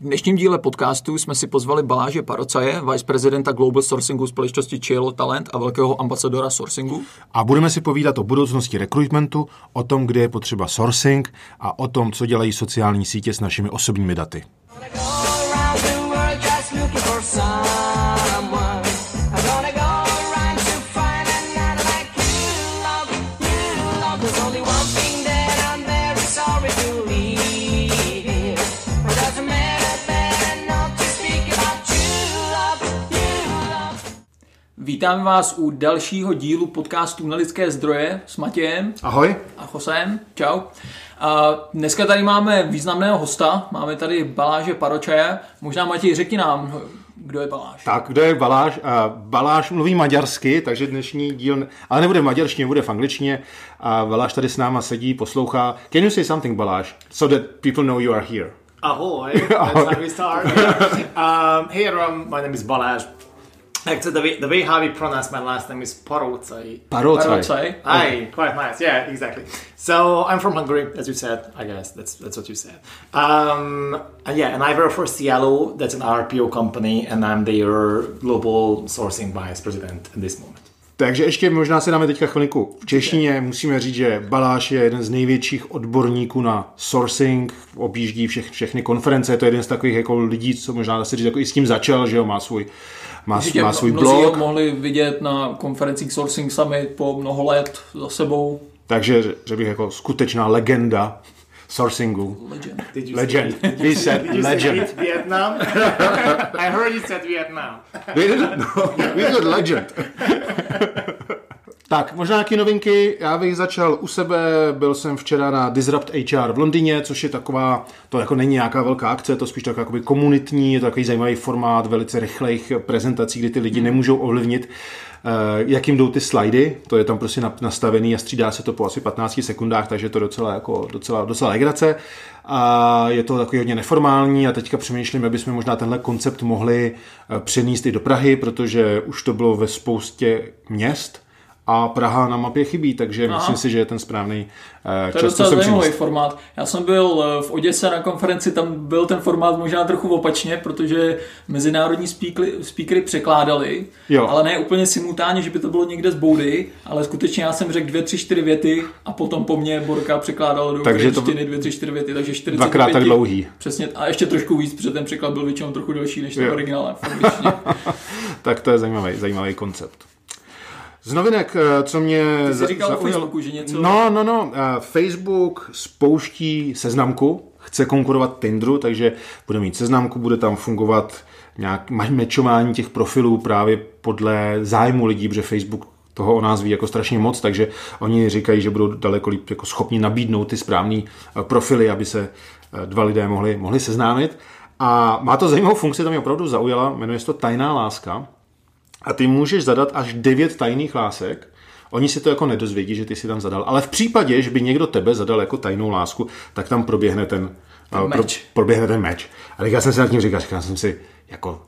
V dnešním díle podcastu jsme si pozvali Balazse Paročaye, viceprezidenta Global Sourcingu společnosti Cielo Talent a velkého ambasadora sourcingu. A budeme si povídat o budoucnosti recruitmentu, o tom, kde je potřeba sourcing a o tom, co dělají sociální sítě s našimi osobními daty. Vítáme vás u dalšího dílu podcastu Nelidské zdroje s Matějem. Ahoj. A hostem. Čau. A dneska tady máme významného hosta. Máme tady Balazse Paročaye. Možná, Matěj, řekni nám, kdo je Balazs. Tak, kdo je Balazs? Balazs mluví maďarsky, takže dnešní díl, ale nebude v maďarštině, bude v angličtině. A Balazs tady s náma sedí, poslouchá. Can you say something, Balazs, so that people know you are here? Ahoy, that's how we start. Hey everyone, my name is Balazs. Actually, the way how we pronounce my last name is Paroczay. Paroczay. Aye, quite nice. Yeah, exactly. So I'm from Hungary, as you said. I guess that's what you said. And I work for Cielo. That's an RPO company, and I'm their global sourcing vice president at this moment. Takže ještě možná si dáme teďka chvilku v češtině. Musíme říct, že Balazs je jeden z největších odborníků na sourcing, objíždí všechny konference, je to jeden z takových jako lidí, co možná dá se říct, jako i s tím začal, že jo, má svůj blog. Mnozí ho mohli vidět na konferencích Sourcing Summit po mnoho let za sebou. Takže řekl bych jako skutečná legenda sourcingu. Legend. He said legend. Vietnam? I heard you said Vietnam. We said legend. Tak, možná nějaké novinky. Já bych začal u sebe. Byl jsem včera na Disrupt HR v Londýně, což je taková, to jako není nějaká velká akce, to spíš taková jakoby komunitní, je to takový zajímavý formát velice rychlých prezentací, kdy ty lidi nemůžou ovlivnit, jak jim jdou ty slajdy, to je tam prostě nastavený a střídá se to po asi 15 sekundách, takže je to docela legrace. A je to takový hodně neformální a teďka přemýšlím, aby jsme možná tenhle koncept mohli přenést i do Prahy, protože už to bylo ve spoustě měst, a Praha na mapě chybí, takže myslím si, že je ten správný čas. To je docela zajímavý formát. Já jsem byl v Oděse na konferenci, tam byl ten formát možná trochu opačně, protože mezinárodní speakery překládali, ale ne úplně simultánně, že by to bylo někde z boudy, ale skutečně já jsem řekl 2, 3, 4 věty a potom po mně Borka překládal do ukrajinštiny 2, 3, 4 věty, takže 45. Dvakrát tak dlouhý. Přesně, a ještě trošku víc, protože ten překlad byl většinou trochu delší než ten originál. Tak to je zajímavý koncept. Z novinek, co mě Ty jsi říkal o Facebooku, že něco... No. Facebook spouští seznamku, chce konkurovat Tinderu, takže bude mít seznamku, bude tam fungovat nějak matchování těch profilů právě podle zájmu lidí, protože Facebook toho o nás ví jako strašně moc, takže oni říkají, že budou daleko líp jako schopni nabídnout ty správný profily, aby se dva lidé mohli seznámit. A má to zajímavou funkci, to mě opravdu zaujala, jmenuje se to tajná láska. A ty můžeš zadat až 9 tajných lásek. Oni si to jako nedozvědí, že ty si tam zadal. Ale v případě, že by někdo tebe zadal jako tajnou lásku, tak tam proběhne ten match. A já jsem si nad tím říkal jsem si, jako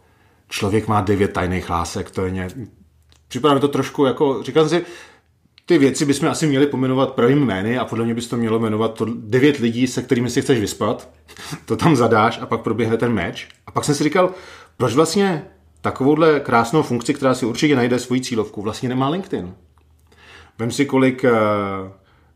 člověk má 9 tajných lásek, to je připadá mi to trošku jako, říkal jsem si, ty věci bychom asi měli pomenovat pravým jmény a podle mě bys to mělo jmenovat 9 lidí, se kterými si chceš vyspat. To tam zadáš a pak proběhne ten match. A pak jsem si říkal, proč vlastně takovouhle krásnou funkci, která si určitě najde svoji cílovku, vlastně nemá LinkedIn. Vem si, kolik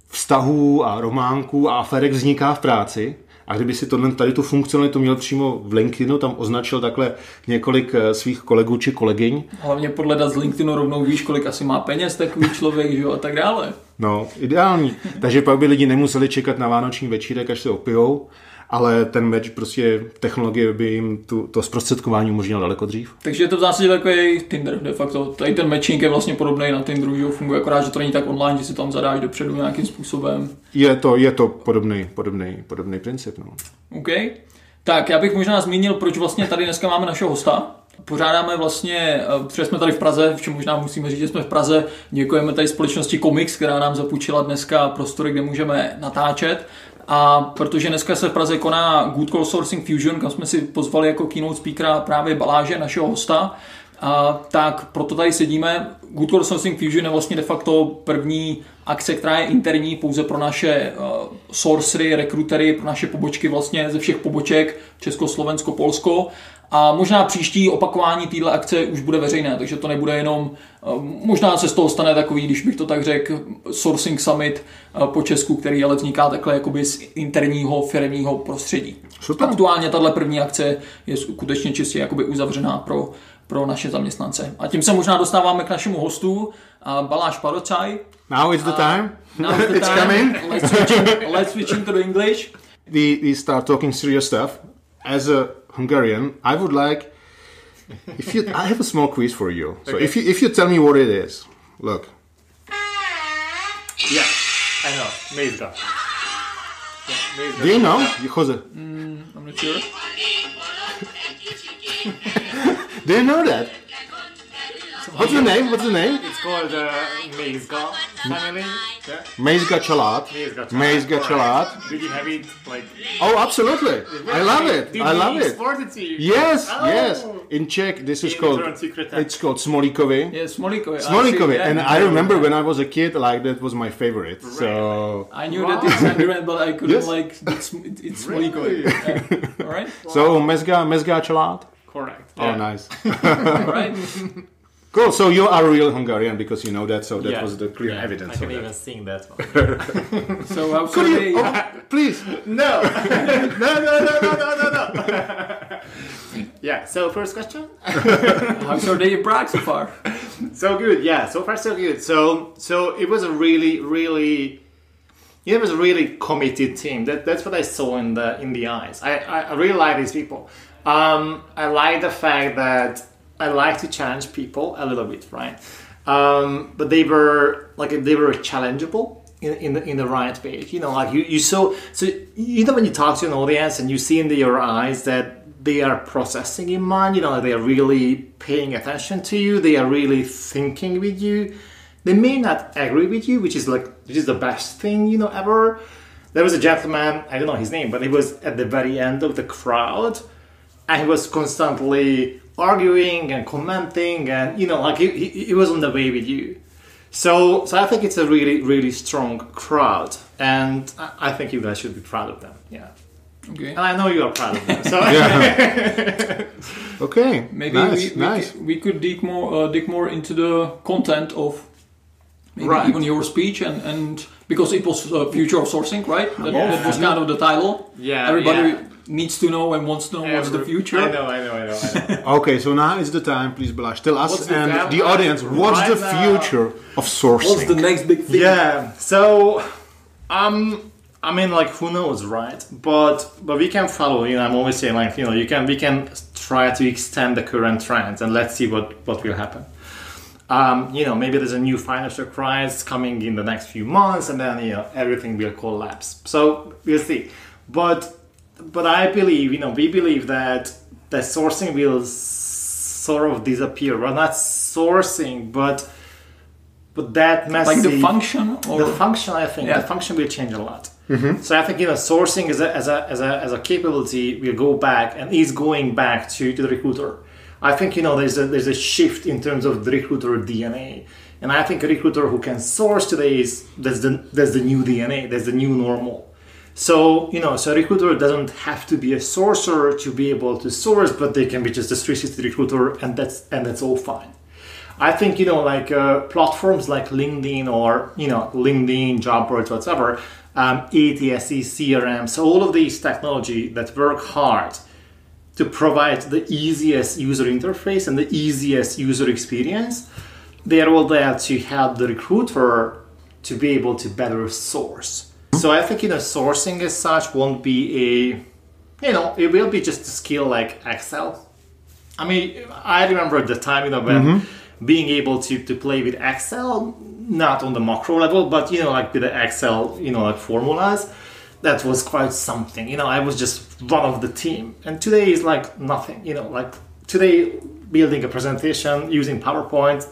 vztahů a románků a aférek vzniká v práci a kdyby si tady tu funkcionalitu měl přímo v LinkedInu, tam označil takhle několik svých kolegů či kolegyň. Hlavně podle dat z LinkedInu rovnou víš, kolik asi má peněz takový člověk, že jo, a tak dále. No, ideální. Takže pak by lidi nemuseli čekat na vánoční večírek, až se opijou, ale ten match prostě technologie by jim to zprostředkování umožnilo daleko dřív. Takže je to v zásadě takový Tinder de facto. Tady ten matching je vlastně podobný na Tinderu, že funguje akorát, že to není tak online, že si tam zadáš dopředu nějakým způsobem. Je to podobný princip. No. OK. Tak já bych možná zmínil, proč vlastně tady dneska máme našeho hosta. Pořádáme vlastně, protože jsme tady v Praze, v čem možná musíme říct, že jsme v Praze, děkujeme tady společnosti Comics, která nám zapůjčila dneska prostory, kde můžeme natáčet. A protože dneska se v Praze koná Good Call Sourcing Fusion, kam jsme si pozvali jako keynote speakera právě Balazse, našeho hosta, tak proto tady sedíme. Good Core Sourcing Fusion je vlastně de facto první akce, která je interní pouze pro naše sourcery, rekrutery, pro naše pobočky vlastně ze všech poboček Česko, Slovensko, Polsko. A možná příští opakování téhle akce už bude veřejné, takže to nebude jenom, možná se z toho stane takový, když bych to tak řekl, Sourcing Summit po Česku, který ale vzniká takhle jakoby z interního firemního prostředí. Super. Aktuálně tahle první akce je skutečně čistě jakoby uzavřená pro naše zaměstnance. A tím se možná dostáváme k našemu hostu, Balazs Paroczay. Now it's the time. Now it's the it's time. Coming. Let's switch into the English. We start talking serious stuff. As a Hungarian, I would like, I have a small quiz for you. So Okay. if you tell me what it is, look. Yeah, I know. Mézga. Yeah, Do you know, Jose? I'm not sure. Do you know that? What's the name? It's called Mézga family. Yeah. Mézga család. Mézga család. Did you have it like? Oh, absolutely. I love it. Did I love we it. export it to you? Yes, Oh. yes. In Czech, this is called. Secret. It's called smolíkovy. Yeah, smolíkovy. Smolíkovy, and I remember when I was a kid, like that was my favorite. Right. So I knew that it's Hungarian, but I couldn't Yes. like it's smolíkovy. Yeah. All right. So Mézga család. Correct. Oh, Yeah. nice. All right. Cool. So you are a real Hungarian because you know that. So that Yeah. was the clear evidence I of can that. even sing that one. So how Could so you? Oh, please. No. No. Yeah. So first question. how's your day in Prague so far? So good. Yeah. So far so good. So it was a really. It was a really committed team. That's what I saw in the eyes. I really like these people. I like the fact that I like to challenge people a little bit, right? But they were challengeable in the right way. You know, like you saw. So you know when you talk to an audience and you see in their eyes that they are processing in mind. You know, like they are really paying attention to you. They are really thinking with you. They may not agree with you, which is the best thing, you know, ever. There was a gentleman, I don't know his name, but he was at the very end of the crowd, and he was constantly arguing and commenting, and you know, like he was on the way with you. So I think it's a really strong crowd, and I think you guys should be proud of them. Yeah. Okay. And I know you are proud of them. So Okay. Maybe we could dig more into the content of maybe even your speech and because it was future of sourcing, right? That was kind of the title. Yeah. Everybody needs to know and wants to know what's the future. I know. Okay, so now is the time, please, Balazs. Tell us What's the and time? the audience, what's Right the now. future of sourcing? What's the next big thing? Yeah. So, I mean, like, who knows, right? But we can follow. You know, I'm always saying, like, you know, we can try to extend the current trends and let's see what will happen. You know, maybe there's a new financial crisis coming in the next few months, and then you know everything will collapse. So we'll see. But I believe, you know, we believe that the sourcing will sort of disappear. Well, not sourcing, but that massive, like the function, or the function. I think the function will change a lot. Mm-hmm. So I think, you know, sourcing as a capability will go back and is going back to the recruiter. I think, you know, there's a shift in terms of the recruiter DNA, and I think a recruiter who can source today that's the new DNA, that's the new normal. So, you know, so a recruiter doesn't have to be a sourcer to be able to source, but they can be just a 360 recruiter, and that's all fine. I think, you know, like platforms like LinkedIn or, you know, LinkedIn, job boards, whatever, ATSE, CRM, so all of these technology that work hard to provide the easiest user interface and the easiest user experience, they are all there to help the recruiter to be able to better source. So I think, you know, sourcing as such won't be you know, it will be just a skill like Excel. I mean, I remember at the time, you know, when being able to play with Excel, not on the macro level, but, you know, like with the Excel, you know, like formulas, that was quite something. You know, I was just one of the team. And today is like nothing, you know, like today building a presentation using PowerPoint,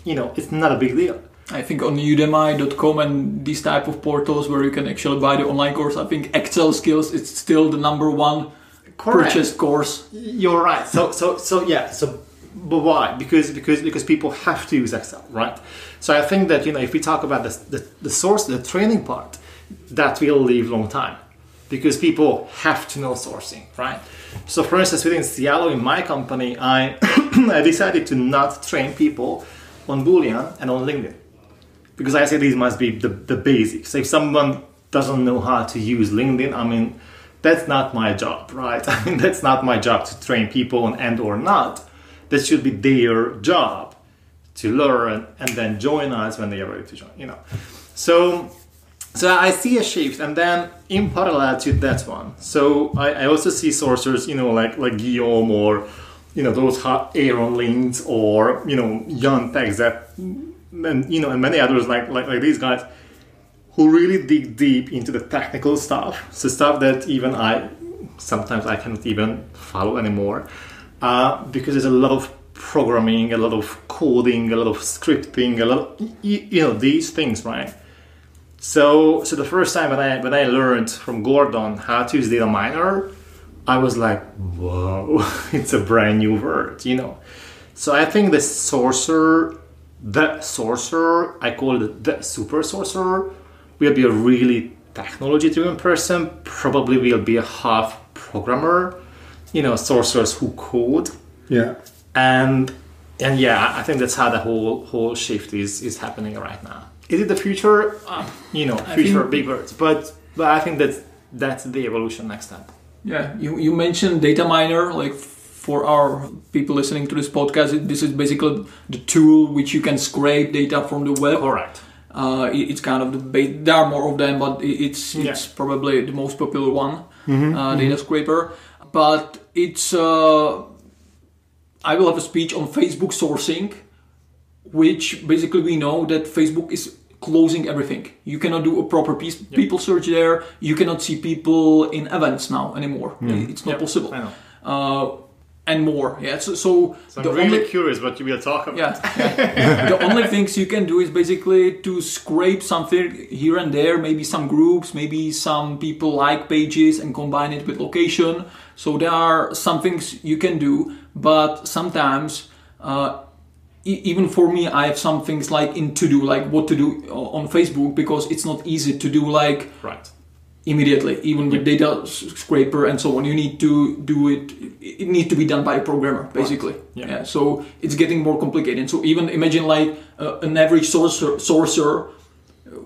you know, it's not a big deal. I think on udemy.com and these type of portals where you can actually buy the online course, I think Excel skills is still the number one purchased course. You're right. So but why? Because people have to use Excel, right? So I think that, if we talk about the source, the training part, that will live long time, because people have to know sourcing, right? So for instance, within Cielo, in my company, I decided to not train people on Boolean and on LinkedIn, because I said these must be the basics. So if someone doesn't know how to use LinkedIn, that's not my job, right? That's not my job to train people on and or not. That should be their job to learn and then join us when they are ready to join, So I see a shift, and then in parallel to that one, so I also see sourcers, like Guillaume, or those Aaron Linds, or Jan Tex, and many others like these guys, who really dig deep into the technical stuff, so stuff that even sometimes I cannot even follow anymore, because there's a lot of programming, a lot of coding, a lot of scripting, a lot of, these things, right? So the first time when I learned from Gordon how to use data miner, I was like, whoa, it's a brand new word, So I think the sourcer, I call it the super sourcer, will be a really technology-driven person, probably will be a half programmer, sourcers who code. Yeah. And yeah, I think that's how the whole shift is happening right now. Is it the future? Future, big words, but I think that's the evolution next step. Yeah, you mentioned data miner, like for our people listening to this podcast, this is basically the tool which you can scrape data from the web. Correct. It's kind of there are more of them, but it's probably the most popular one, data scraper. But it's I will have a speech on Facebook sourcing, which basically we know that Facebook is closing everything. You cannot do a proper people search there. You cannot see people in events now anymore. It's not possible. I know. And more. Yeah. So I'm really curious what you will talk about. Yeah. The only things you can do is basically to scrape something here and there, maybe some groups, maybe some people like pages, and combine it with location. So there are some things you can do, but sometimes even for me, I have some things like in to do, like what to do on Facebook, because it's not easy to do immediately, even with data scraper and so on. You need to do it. It needs to be done by a programmer, basically. Right. Yeah. So it's getting more complicated. So even imagine like an average sourcer.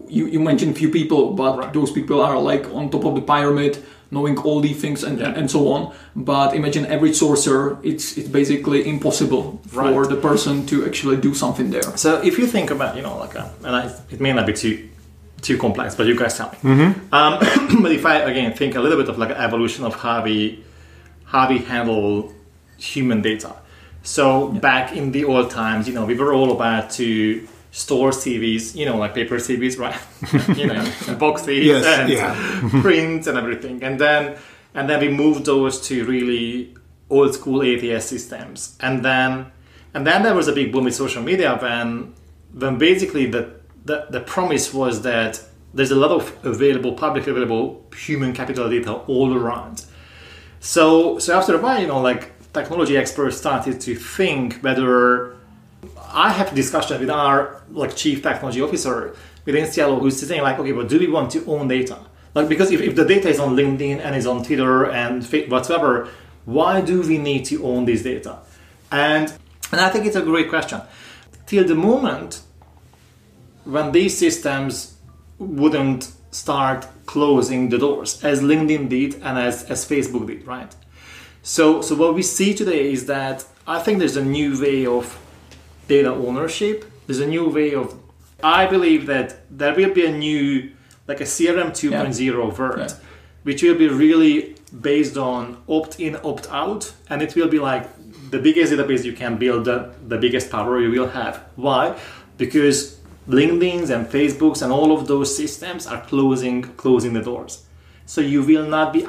You mentioned few people, but those people are like on top of the pyramid, knowing all these things and so on. But imagine average sourcer, it's basically impossible for the person to actually do something there. So if you think about, it may not be too complex, but you guys tell me. But if I again think a little bit of like an evolution of how we handle human data. So back in the old times, we were all about to store CVs, like paper CVs, right? Boxes and prints and everything, and then we moved those to really old school ATS systems, and then there was a big boom with social media when basically the promise was that there's a lot of publicly available human capital data all around. So after a while, technology experts started to think whether. I have a discussion with our chief technology officer within Cielo, who's saying okay, but do we want to own data? Because if the data is on LinkedIn and is on Twitter and whatever, why do we need to own this data? And I think it's a great question. Till the moment when these systems wouldn't start closing the doors, as LinkedIn did and as Facebook did, right? So what we see today is that I think there's a new way of data ownership. There's a new way of, I believe that there will be a new, like a CRM 2.0 word, which will be really based on opt-in, opt-out, and it will be like the biggest database you can build, the biggest power you will have. Why? Because LinkedIn's and Facebook's and all of those systems are closing the doors. So you will not be,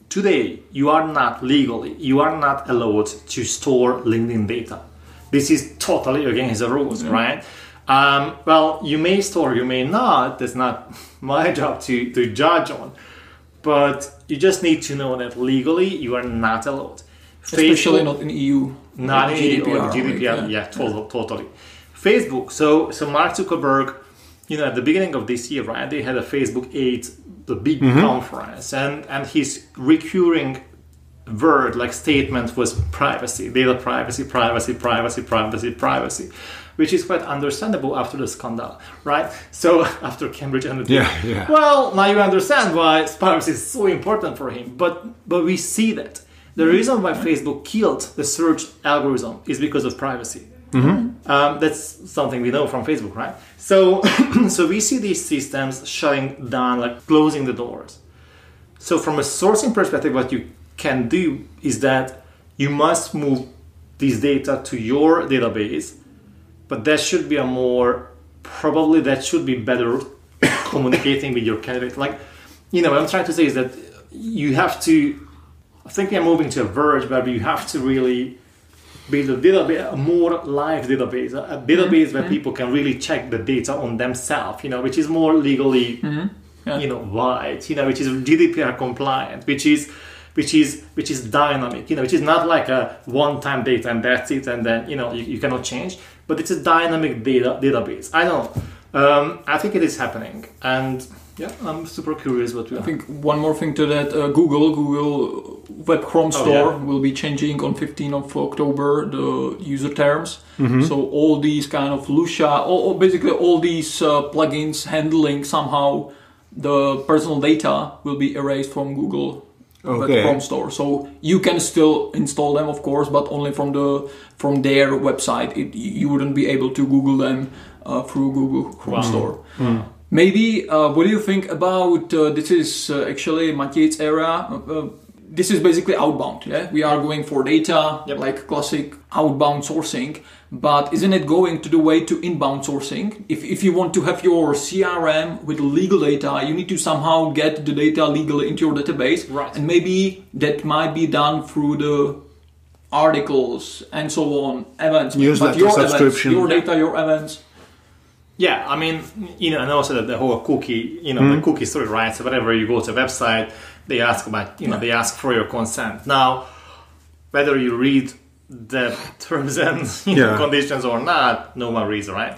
today you are not allowed to store LinkedIn data. This is totally against the rules, right? Well, you may store, you may not. That's not my job to judge on. But you just need to know that legally you are not allowed. Especially not in EU. Not in GDPR. GDPR, yeah, totally. Facebook. So Mark Zuckerberg, at the beginning of this year, right? They had a Facebook 8, the big conference, and his recurring word, like statement, was privacy, data privacy, privacy, privacy, privacy, privacy, which is quite understandable after the scandal, right? So after Cambridge Analytica. Yeah. Well, now you understand why privacy is so important for him. But we see that the reason why Facebook killed the search algorithm is because of privacy. That's something we know from Facebook, right? So we see these systems shutting down, like closing the doors. So from a sourcing perspective, what you can do is that you must move this data to your database, but that should be that should be better communicating with your candidate. Like, what I'm trying to say is that you have to, I think we are moving to a verge where you have to really build a database, a more live database, a database where people can really check the data on themselves, which is more legally, wide, which is GDPR compliant, which is dynamic, which is not like a one-time data and that's it, and then you cannot change, but it's a dynamic database. I know. I think it is happening, and yeah, I'm super curious what we. I think one more thing to that: Google Web Chrome Store will be changing on 15th of October the user terms. So all these kind of Lucia, basically all these plugins handling somehow the personal data will be erased from Google Web Chrome Store. So you can still install them, of course, but only from their website. You wouldn't be able to Google them through Google Chrome Store. Maybe, what do you think about, this is actually Matěj's area, this is basically outbound, yeah? We are going for data, like classic outbound sourcing, but isn't it going to the way to inbound sourcing? If you want to have your CRM with legal data, you need to somehow get the data legally into your database, right? And maybe that might be done through the articles and so on, events, newsletter, your subscription, events, your data, your events. Yeah, I mean, and also the whole cookie, the cookie story, right? So whenever you go to a website, they ask about, they ask for your consent. Now, whether you read the terms and conditions or not, no one reads, right?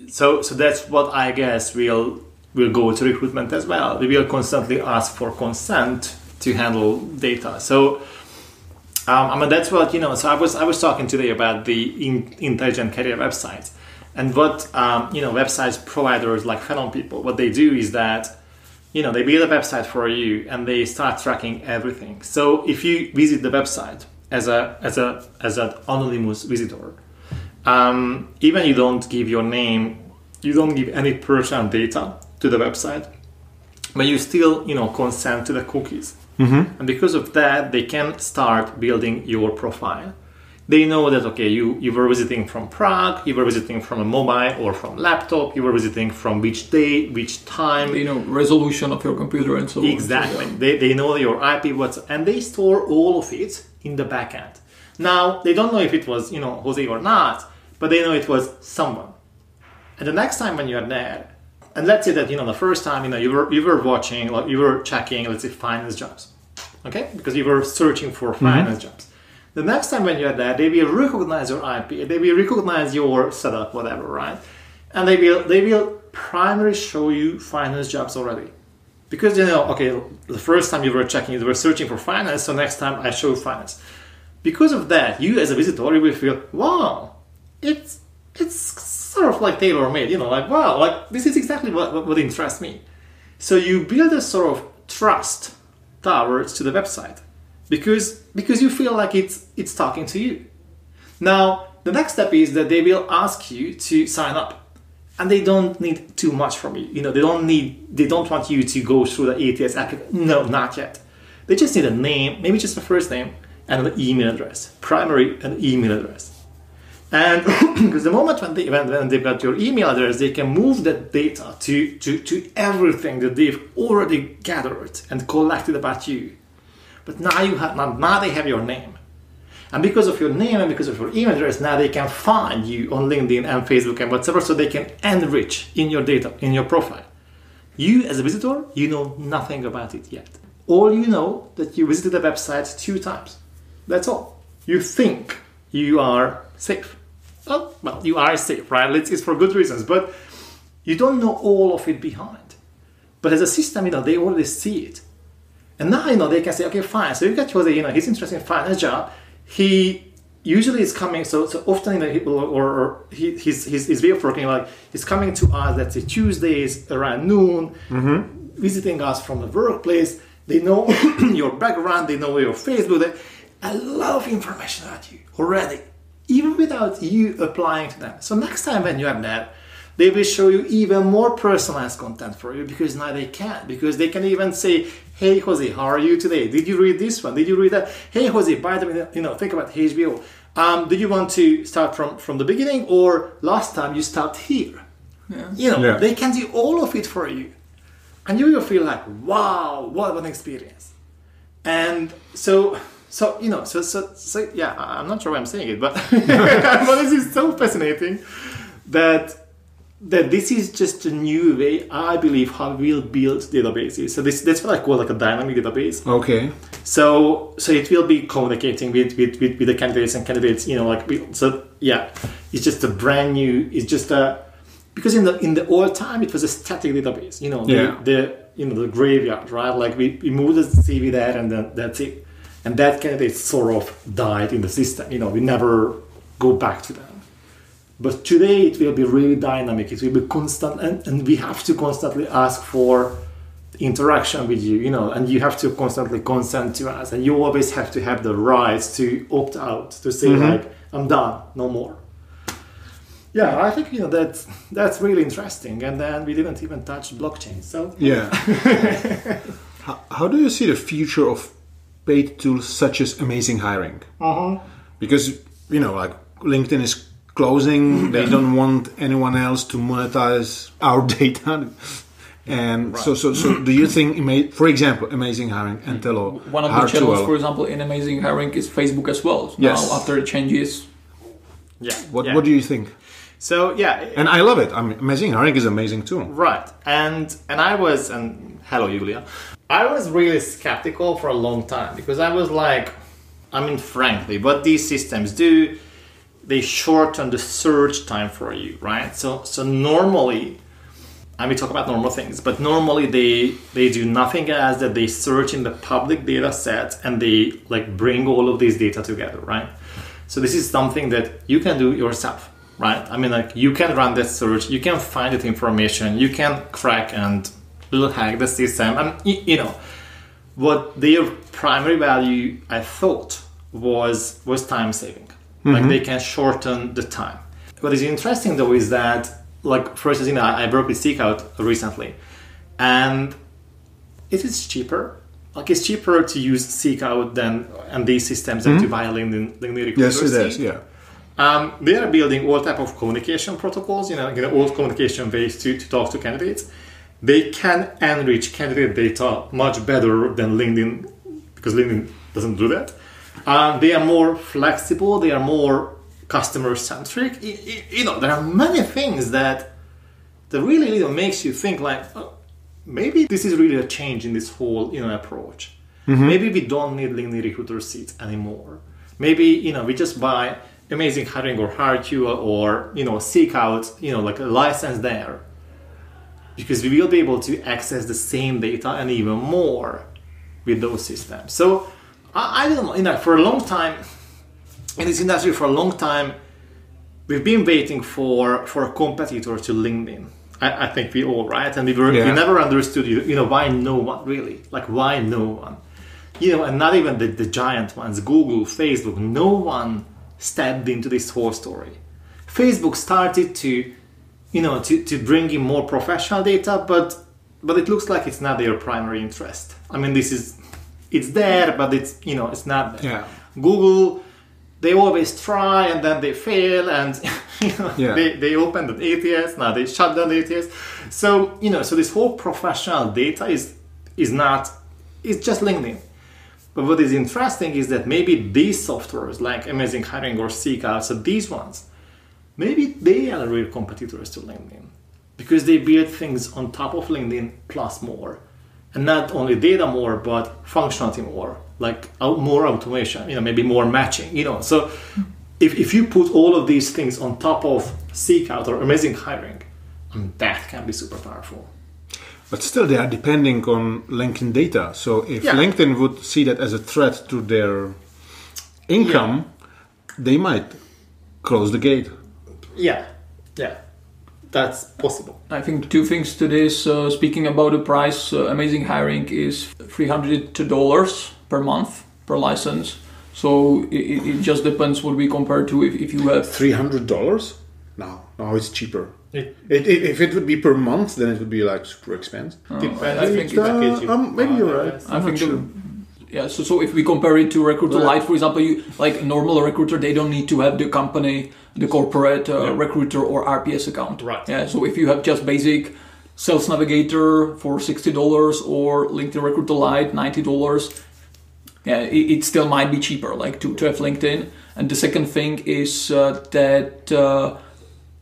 So that's what I guess we'll go to recruitment as well. We will constantly ask for consent to handle data. So, that's what, so I was talking today about the intelligent career websites. And what, websites providers like Phenom people, what they do is that, they build a website for you and they start tracking everything. So if you visit the website as an anonymous visitor, even you don't give your name, you don't give any personal data to the website, but you still, consent to the cookies. And because of that, they can start building your profile. They know that, okay, you were visiting from Prague, you were visiting from a mobile or from laptop, you were visiting from which day, which time. They know resolution of your computer and so on. Exactly. They know your IP, and they store all of it in the backend. Now, they don't know if it was, Jose or not, but they know it was someone. And the next time when you're there, and let's say that, the first time, you were watching, like you were checking, let's say, finance jobs, okay? Because you were searching for finance jobs. The next time when you're there, they will recognize your IP, they will recognize your setup, whatever, right? And they will primarily show you finance jobs already. Because, okay, the first time you were checking, you were searching for finance, so next time I show finance. Because of that, you as a visitor, you will feel, wow, it's sort of like tailor-made, like, wow, like this is exactly what interests me. So you build a sort of trust towards to the website. Because you feel like it's talking to you. Now, the next step is that they will ask you to sign up. And they don't need too much from you. They don't want you to go through the ATS application. No, not yet. They just need a name, maybe just a first name, and an email address. Primary an email address. And because the moment when they've got your email address, they can move that data to everything that they've already gathered and collected about you. But now they have your name. And because of your name and because of your email address, now they can find you on LinkedIn and Facebook and whatever, so they can enrich in your data, in your profile. You as a visitor, you know nothing about it yet. All you know that you visited the website 2 times. That's all. You think you are safe. Well, you are safe, right? It's for good reasons, but you don't know all of it behind. But as a system, they already see it. And now, they can say, okay, fine. So you got Jose, he's interested in finding a job. He usually is coming, so often, his way of working, like, he's coming to us, let's say, Tuesdays around noon, visiting us from the workplace. They know your background, they know your Facebook. A lot of information about you already, even without you applying to them. So next time when you have that, they will show you even more personalized content for you, because now they can. Because they can even say, hey, Jose, how are you today? Did you read this one? Did you read that? Hey, Jose, by the way, think about HBO. Do you want to start from the beginning, or last time you stopped here? Yeah. They can do all of it for you. And you will feel like, wow, what an experience. And so yeah, I'm not sure why I'm saying it, but, but this is so fascinating that this is just a new way, I believe, how we'll build databases. So that's what I call like a dynamic database. Okay. So it will be communicating with the candidates, it's just a brand new. It's just because in the old time it was a static database. The graveyard, right? Like we moved the CV there and then that's it. And that candidate sort of died in the system. We never go back to them. But today it will be really dynamic. It will be constant, and we have to constantly ask for interaction with you, and you have to constantly consent to us, and you always have to have the rights to opt out, to say like, I'm done, no more. Yeah, I think that's really interesting. And then we didn't even touch blockchain. So yeah. How do you see the future of paid tools such as Amazing Hiring? Because like LinkedIn is closing, they don't want anyone else to monetize our data, and so do you think, for example, Amazing Hiring and Tello, one of the channels, for example, in Amazing Hiring is Facebook as well. Now after the changes, what do you think? So and I love it. Amazing Hiring is amazing too. Right, and hello Julia, I was really skeptical for a long time, because I was like, frankly, what these systems do, they shorten the search time for you, right? So normally, and we talk about normal things, but normally they do nothing else that they search in the public data set and they like bring all of these data together, right? So this is something that you can do yourself, right? You can run that search, you can find that information, you can crack and little hack the system, and what their primary value, I thought, was time saving. Like they can shorten the time. What is interesting though is that, like, for instance, I worked with Seekout recently, and it is cheaper. Like, it's cheaper to use Seekout and these systems than to buy a LinkedIn recruiter. Yes, it is. Yeah. They are building all type of communication protocols. All communication ways to talk to candidates. They can enrich candidate data much better than LinkedIn, because LinkedIn doesn't do that. They are more flexible, they are more customer-centric. There are many things that really makes you think like, oh, maybe this is really a change in this whole approach. Maybe we don't need LinkedIn recruiter seats anymore. Maybe we just buy Amazing Hiring or HireQ or Seek Out, like a license there, because we will be able to access the same data and even more with those systems. So I don't know, for a long time, in this industry for a long time, we've been waiting for a competitor to LinkedIn. I think we all, right? And we never understood, why no one, really? Like, why no one? And not even the giant ones, Google, Facebook, no one stepped into this whole story. Facebook started to bring in more professional data, but it looks like it's not their primary interest. It's there, but it's not there. Yeah. Google, they always try and then they fail, and they open the ATS, now they shut down the ATS. So so this whole professional data is just LinkedIn. But what is interesting is that maybe these softwares like Amazing Hiring or Seek Out, so these ones, maybe they are real competitors to LinkedIn, because they build things on top of LinkedIn plus more. And not only data more, but functionality more, like more automation, maybe more matching, So if you put all of these things on top of Seek Out or Amazing Hiring, that can be super powerful. But still, they are depending on LinkedIn data. So if LinkedIn would see that as a threat to their income, they might close the gate. Yeah, that's possible. I think two things to this. Speaking about the price, Amazing Hiring is $300 per month per license. So it just depends what we compare to. If you have $300, no, it's cheaper. If it would be per month, then it would be like super expensive. I think maybe you're right. I think sure. So if we compare it to Recruiter Lite, for example, like normal recruiter, they don't need to have the company, the corporate recruiter or RPS account. Right. Yeah. So if you have just basic Sales Navigator for $60 or LinkedIn Recruiter Lite $90, it still might be cheaper, like to have LinkedIn. And the second thing is that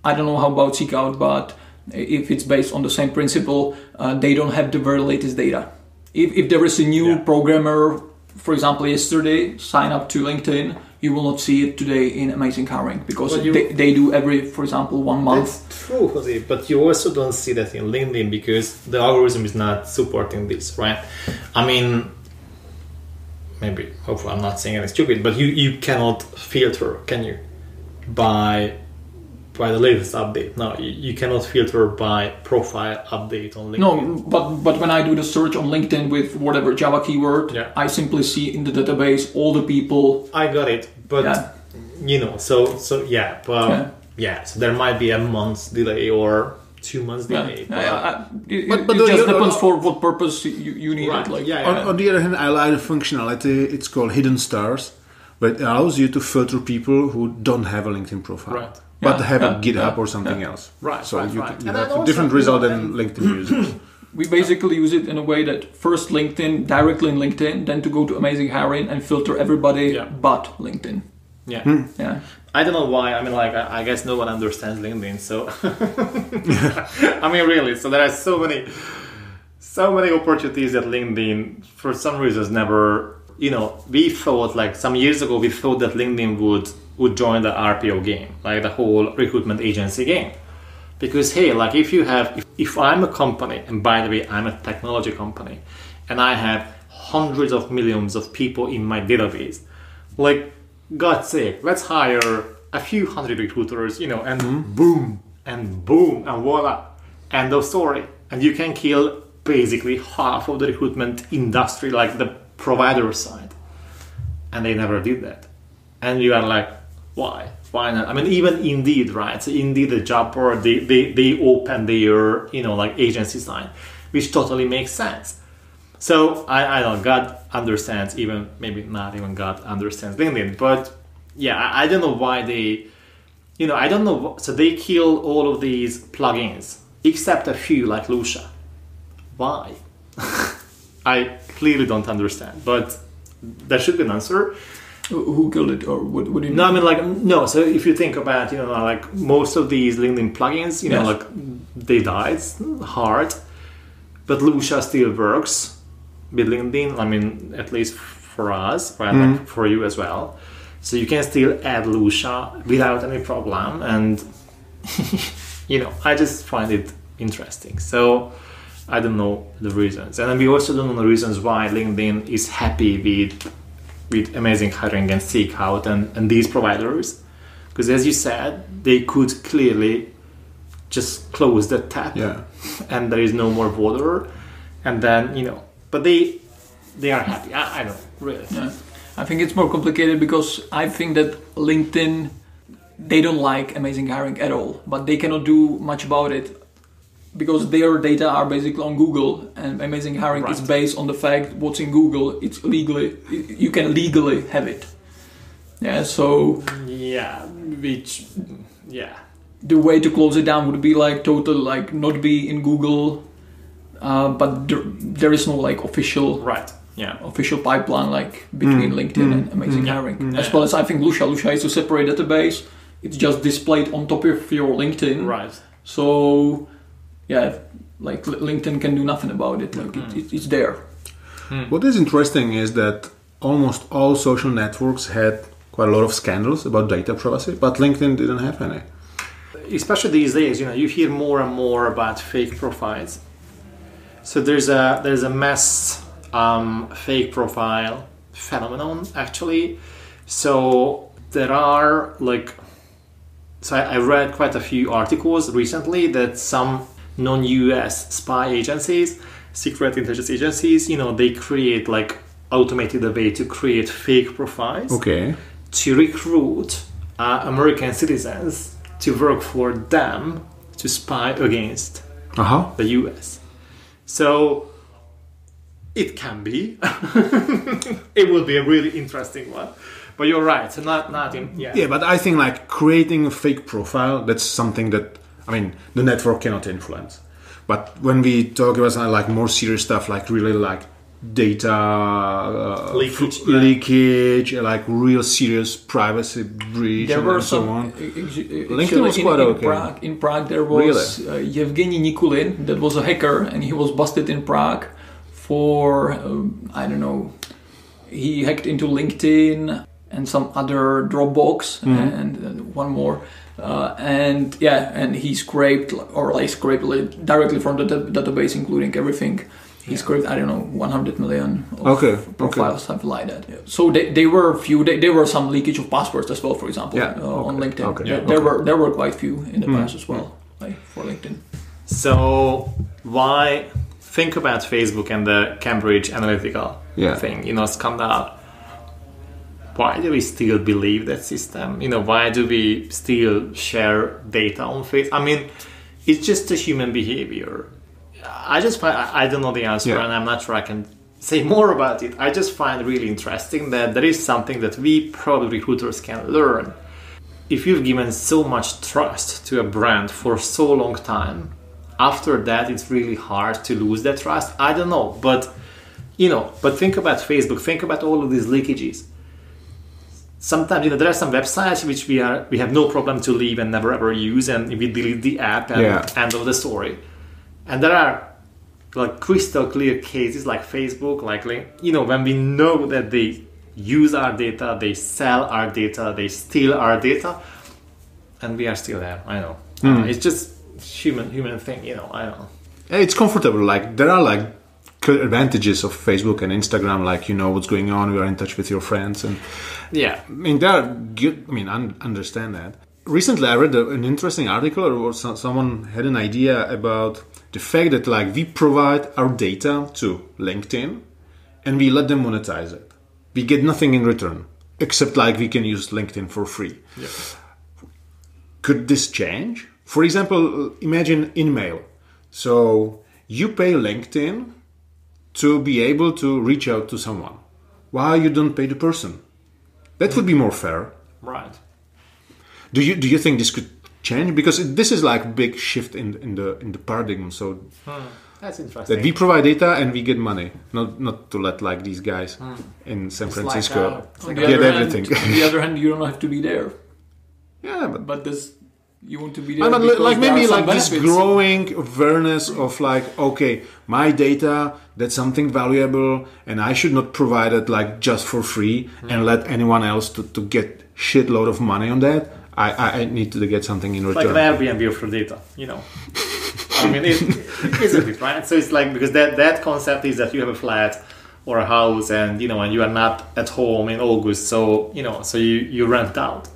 I don't know how about Seek Out, but if it's based on the same principle, they don't have the very latest data. If there is a new programmer, for example, yesterday, sign up to LinkedIn, you will not see it today in Amazing Hiring because they do every, for example, 1 month. That's true, Jose, but you also don't see that in LinkedIn because the algorithm is not supporting this, right? I mean, maybe, hopefully I'm not saying anything stupid, but you cannot filter, can you? By the latest update. No, you cannot filter by profile update on LinkedIn. No, but when I do the search on LinkedIn with whatever Java keyword, I simply see in the database all the people. I got it, but so there might be a month's delay or 2 months delay. It just depends for what purpose you need it. Like. On the other hand, I like the functionality. It's called Hidden Stars, but it allows you to filter people who don't have a LinkedIn profile. Right. But have a GitHub or something else. Right. So you have a different result than LinkedIn users. We basically use it in a way that first LinkedIn, directly in LinkedIn, then to go to Amazing Hiring and filter everybody but LinkedIn. Yeah. I don't know why. I mean, like, I guess no one understands LinkedIn. So, I mean, really. So there are so many opportunities that LinkedIn, for some reasons, never. We thought like some years ago, we thought that LinkedIn would join the RPO game, like the whole recruitment agency game. Because hey, like if I'm a company, and by the way, I'm a technology company, and I have hundreds of millions of people in my database, like, God's sake, let's hire a few hundred recruiters, and boom, and voila, end of story. And you can kill basically half of the recruitment industry, like the provider side. And they never did that. And you are like, why not? I mean, even Indeed, right? So Indeed, the job board, they open their like agency side, which totally makes sense. So I know God understands, even maybe not even God understands LinkedIn, but I don't know why they I don't know. So they kill all of these plugins except a few like Lucia. Why? I clearly don't understand, but there should be an answer. Who killed it, or what do you mean? No, I mean, like, no. So if you think about, like most of these LinkedIn plugins, like they died hard, but Lucia still works with LinkedIn. I mean, at least for us, right? Like for you as well. So you can still add Lucia without any problem, and I just find it interesting. So I don't know the reasons, and then we also don't know the reasons why LinkedIn is happy with Amazing Hiring and Seek Out and these providers, because as you said, they could clearly just close the tap, and there is no more water, and then but they are happy. I don't really. Yeah. I think it's more complicated because I think that LinkedIn, they don't like Amazing Hiring at all, but they cannot do much about it because their data are basically on Google, and Amazing Hiring is based on the fact what's in Google. It's legally, you can legally have it. Yeah. So. Yeah. The way to close it down would be like total, like not be in Google, but there is no like official. Right. Yeah. Official pipeline like between LinkedIn and Amazing Hiring. As well as I think Lucia is a separate database. It's just displayed on top of your LinkedIn. Right. So like LinkedIn can do nothing about it. Like it's there. What is interesting is that almost all social networks had quite a lot of scandals about data privacy, but LinkedIn didn't have any. Especially these days, you hear more and more about fake profiles. So there's a mass fake profile phenomenon actually. So there are I read quite a few articles recently that some non-US spy agencies, secret intelligence agencies, they create automated a way to create fake profiles. Okay. To recruit American citizens to work for them to spy against the US. So it can be. It will be a really interesting one. But you're right. So not in Yeah, but I think creating a fake profile, that's something that the network cannot influence. But when we talk about more serious stuff, really data leakage, real serious privacy breach, there were and so some, on. LinkedIn was quite okay. In Prague there was Yevgeny Nikulin, that was a hacker, and he was busted in Prague for he hacked into LinkedIn and some other Dropbox and one more. And he scraped directly from the database, including everything. He scraped 100 million profiles, something like that. Yeah. So they were few. There were some leakage of passwords as well, for example, on LinkedIn. Okay. There were quite few in the past as well, for LinkedIn. So why think about Facebook and the Cambridge Analytica thing? Scandal. Why do we still believe that system? Why do we still share data on Facebook? It's just a human behavior. I don't know the answer, and I'm not sure I can say more about it. I just find it really interesting that there is something that we probably recruiters can learn. If you've given so much trust to a brand for so long time, after that it's really hard to lose that trust. I don't know, but think about Facebook, think about all of these leakages. Sometimes there are some websites which we have no problem to leave and never ever use, and we delete the app and end of the story. And there are crystal clear cases like Facebook, when we know that they use our data, they sell our data, they steal our data, and we are still there. I know. It's just human thing, I don't know. It's comfortable. There are clear advantages of Facebook and Instagram, what's going on, we are in touch with your friends, and they are good. I understand that. Recently I read an interesting article, or someone had an idea about the fact that we provide our data to LinkedIn and we let them monetize it. We get nothing in return except we can use LinkedIn for free. Yeah. Could this change? For example, imagine InMail. So you pay LinkedIn to be able to reach out to someone. Why you don't pay the person? That would be more fair. Right. Do you think this could change? Because this is big shift in the paradigm. So that's interesting. That we provide data and we get money, not to let these guys in San Francisco get everything. On the other hand, you don't have to be there. Yeah, but this. You want to be there maybe this growing awareness of okay, my data, that's something valuable, and I should not provide it just for free and let anyone else to get shitload of money on that. I need to get something in return. Like an Airbnb for data, it isn't it, right? So it's because that concept is that you have a flat or a house and and you are not at home in August, so so you rent out.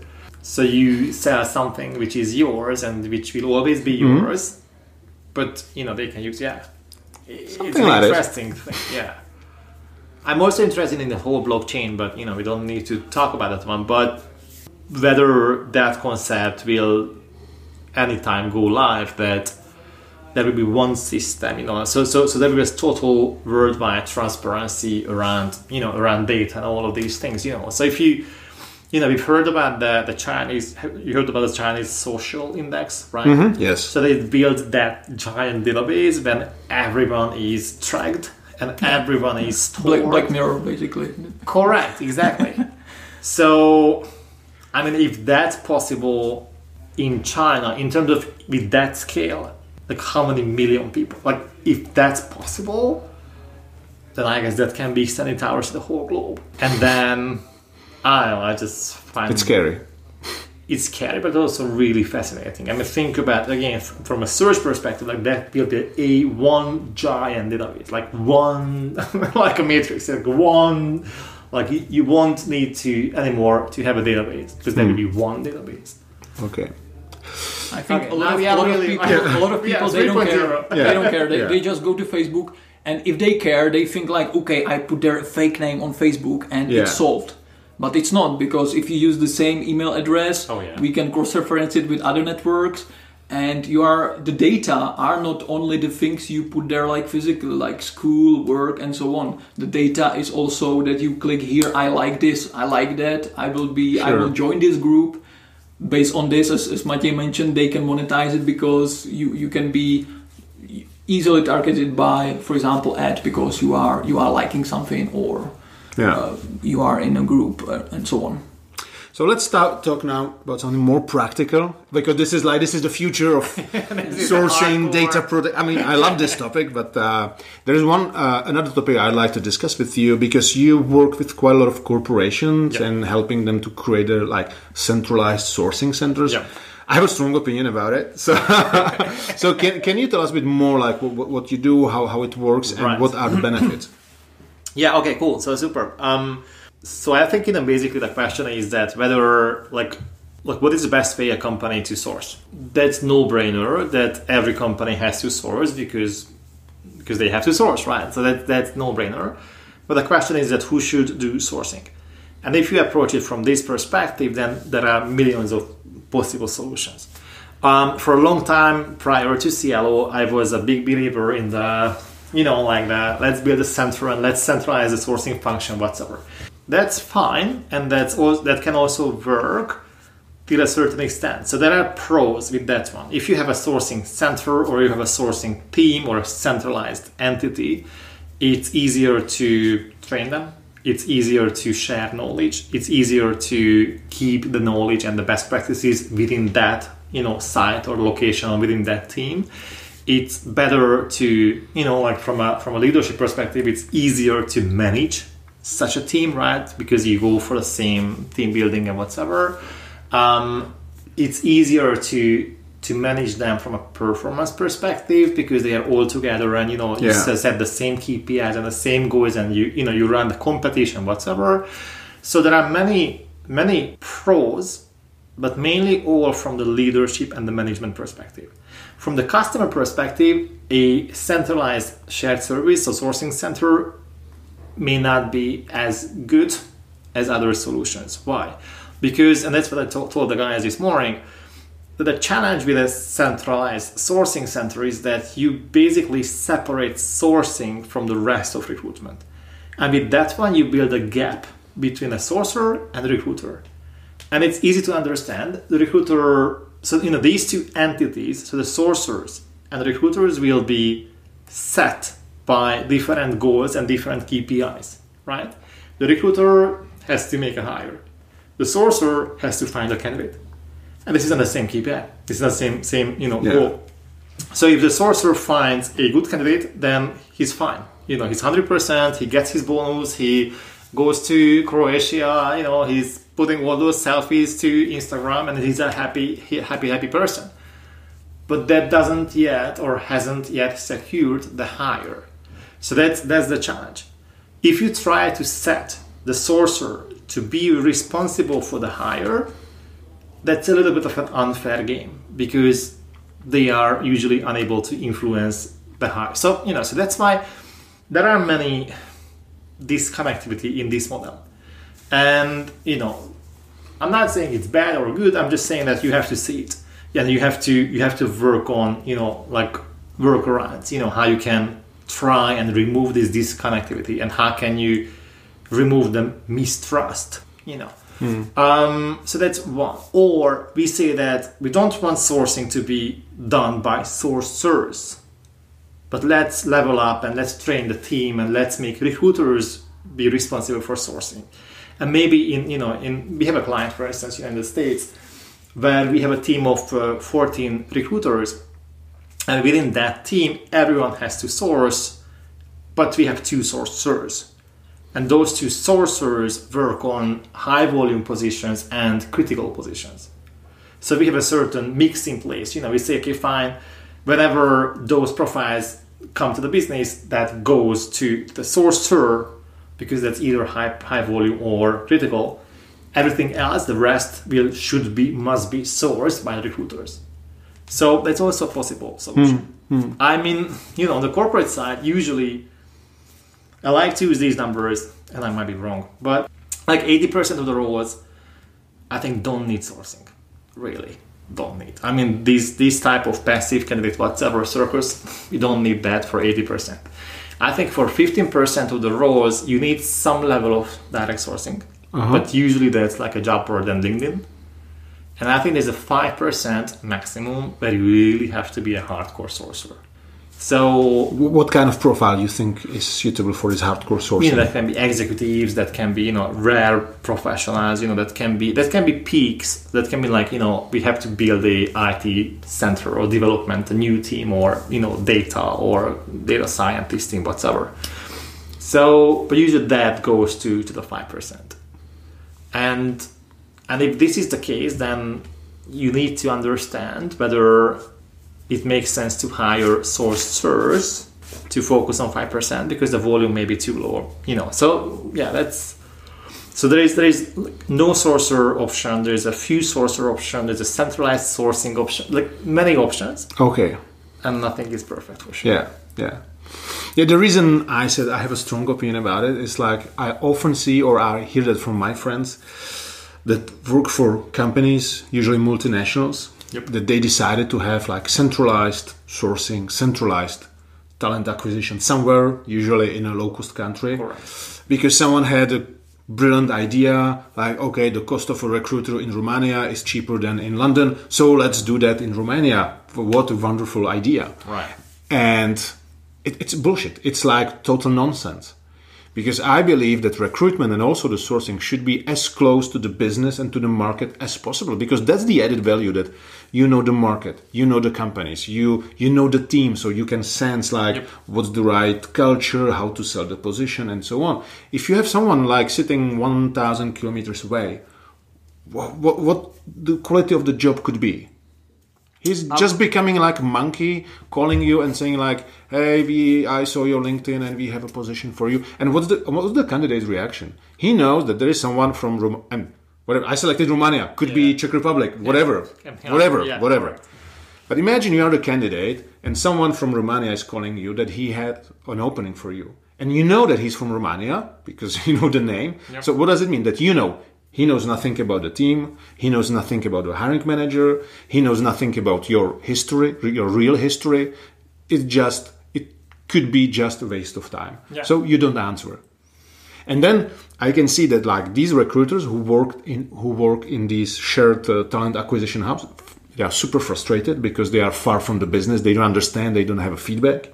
So you sell something which is yours and which will always be yours, but they can use it's an interesting thing. Yeah, I'm also interested in the whole blockchain, but we don't need to talk about that one. But whether that concept will anytime go live, that there will be one system, so there will be total worldwide transparency around around data and all of these things, So if we've heard about the Chinese. You heard about the Chinese social index, right? Mm-hmm. Yes. So they built that giant database when everyone is tracked and everyone is stored. Black Mirror, basically. Correct. Exactly. So, if that's possible in China, in terms of with that scale, how many million people? If that's possible, then I guess that can be extended towards the whole globe. And then, I don't know, I just find... It's scary. It's scary, but also really fascinating. I mean, think about, again, from a search perspective, like that built one giant database, like one, like a matrix, like one, like you won't need to anymore to have a database, because there will be one database. Okay. I think a lot of people they don't care. They don't care. They just go to Facebook, and if they care, they think like, okay, I put their fake name on Facebook and it's solved. But it's not, because if you use the same email address, we can cross-reference it with other networks, and the data are not only the things you put there like physically, like school, work, and so on. The data is also that you click here, I like this, I like that, I will join this group. Based on this, as Matěj mentioned, they can monetize it because you can be easily targeted by, for example, ad, because you are liking something, or you are in a group, and so on. So let's talk now about something more practical, because this is the future of sourcing data product. I mean, I love this topic, but there is another topic I'd like to discuss with you, because you work with quite a lot of corporations and helping them to create their like centralized sourcing centers. Yep. I have a strong opinion about it. So, can you tell us a bit more like what you do, how it works, and what are the benefits? Yeah. Okay. Cool. So super. So I think basically the question is that whether like what is the best way a company to source? That's no-brainer that every company has to source because they have to source, right? So that's no-brainer. But the question is that who should do sourcing? And if you approach it from this perspective, then there are millions of possible solutions. For a long time prior to Cielo, I was a big believer in the let's build a center and let's centralize the sourcing function whatsoever. That's fine, and that can also work till a certain extent. So there are pros with that one. If you have a sourcing center or you have a sourcing team or a centralized entity, it's easier to train them. It's easier to share knowledge. It's easier to keep the knowledge and the best practices within that site or location or within that team. It's better to from a leadership perspective, it's easier to manage such a team, right? Because you go for the same team building and whatever. It's easier to manage them from a performance perspective because they are all together and you set the same KPIs and the same goals, and you run the competition whatever. So there are many pros, but mainly all from the leadership and the management perspective. From the customer perspective, a centralized shared service, a sourcing center, may not be as good as other solutions. Why? Because, and that's what I told the guys this morning, that the challenge with a centralized sourcing center is that you basically separate sourcing from the rest of recruitment. And with that one, you build a gap between a sourcer and a recruiter. And it's easy to understand. The recruiter, so these two entities, so the sourcers and the recruiters will be set by different goals and different KPIs, right? The recruiter has to make a hire. The sourcer has to find a candidate. And this is on the same KPI. This is the same goal. So if the sourcer finds a good candidate, then he's fine. He's 100%, he gets his bonus, he goes to Croatia, he's putting all those selfies to Instagram, and he's a happy person. But that hasn't yet secured the hire. So that's the challenge. If you try to set the sourcer to be responsible for the hire, that's a little bit of an unfair game because they are usually unable to influence the hire. So so that's why there are many disconnectivity in this model. And I'm not saying it's bad or good. I'm just saying that you have to see it, and you have to work on workarounds. How you can try and remove this disconnectivity, and how can you remove the mistrust. So that's one. Or we say that we don't want sourcing to be done by sourcers, but let's level up and let's train the team and let's make recruiters be responsible for sourcing. And maybe we have a client, for instance, in the States, where we have a team of 14 recruiters, and within that team, everyone has to source but we have 2 sourcers. And those 2 sourcers work on high volume positions and critical positions. So we have a certain mix in place. We say, okay, fine, whenever those profiles come to the business, that goes to the sourcer, because that's either high volume or critical. Everything else, the rest must be sourced by the recruiters. So that's also a possible solution. I mean, on the corporate side, usually I like to use these numbers, and I might be wrong, but like 80% of the roles, I think, don't need sourcing. Really don't need. I mean, these type of passive candidate whatever circles, you don't need that for 80%. I think for 15% of the roles, you need some level of direct sourcing, but usually that's like a job board and LinkedIn. And I think there's a 5% maximum where you really have to be a hardcore sourcer. So what kind of profile you think is suitable for this hardcore sourcing? That can be executives, that can be rare professionals, that can be peaks, that can be like we have to build a IT center or development, a new team, or data or data scientist team, whatever. So but usually that goes to the 5%. And if this is the case, then you need to understand whether it makes sense to hire sourcers to focus on 5% because the volume may be too low. So yeah, there is no sourcer option. There's a few sourcer option. There's a centralized sourcing option, like many options. Okay. And nothing is perfect for sure. Yeah. The reason I said I have a strong opinion about it is like I often see, or I hear that from my friends that work for companies, usually multinationals, that they decided to have like centralized sourcing, centralized talent acquisition somewhere, usually in a low-cost country. Correct. Because someone had a brilliant idea, like, okay, the cost of a recruiter in Romania is cheaper than in London, so let's do that in Romania. What a wonderful idea. Right. And it's bullshit. It's like total nonsense. Because I believe that recruitment and also the sourcing should be as close to the business and to the market as possible. Because that's the added value, that you know the market, you know the companies, you know the team, so you can sense like what's the right culture, how to sell the position, and so on. If you have someone like sitting 1,000 kilometers away, what the quality of the job could be? He's just becoming like a monkey, calling you and saying like, "Hey, I saw your LinkedIn and we have a position for you." And what's the candidate's reaction? He knows that there is someone from whatever. I selected Romania, could be Czech Republic, whatever. But imagine you are the candidate and someone from Romania is calling you that he had an opening for you, and you know that he's from Romania because you know the name. Yep. So what does it mean? That he knows nothing about the team. He knows nothing about the hiring manager. He knows nothing about your history, your real history. It could be just a waste of time. Yeah. So you don't answer. And then I can see that like these recruiters who work in these shared talent acquisition hubs, they are super frustrated because they are far from the business. They don't understand. They don't have a feedback.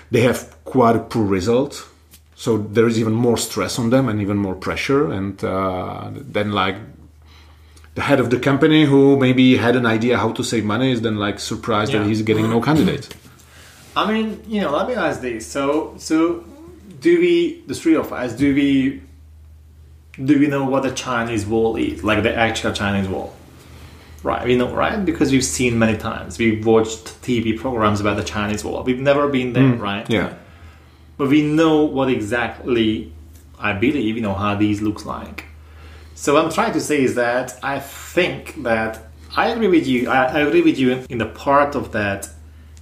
They have quite a poor result. So there is even more stress on them and even more pressure. And then like the head of the company who maybe had an idea how to save money is then like surprised that he's getting no candidates. I mean, let me ask this. So do we, the three of us, do we know what the Chinese wall is? Like the actual Chinese wall? Right, we know, right? Because we've seen many times. We've watched TV programs about the Chinese wall. We've never been there, right? Yeah. But we know what exactly, I believe, how these looks like. So what I'm trying to say is that I think that I agree with you. I agree with you in the part of that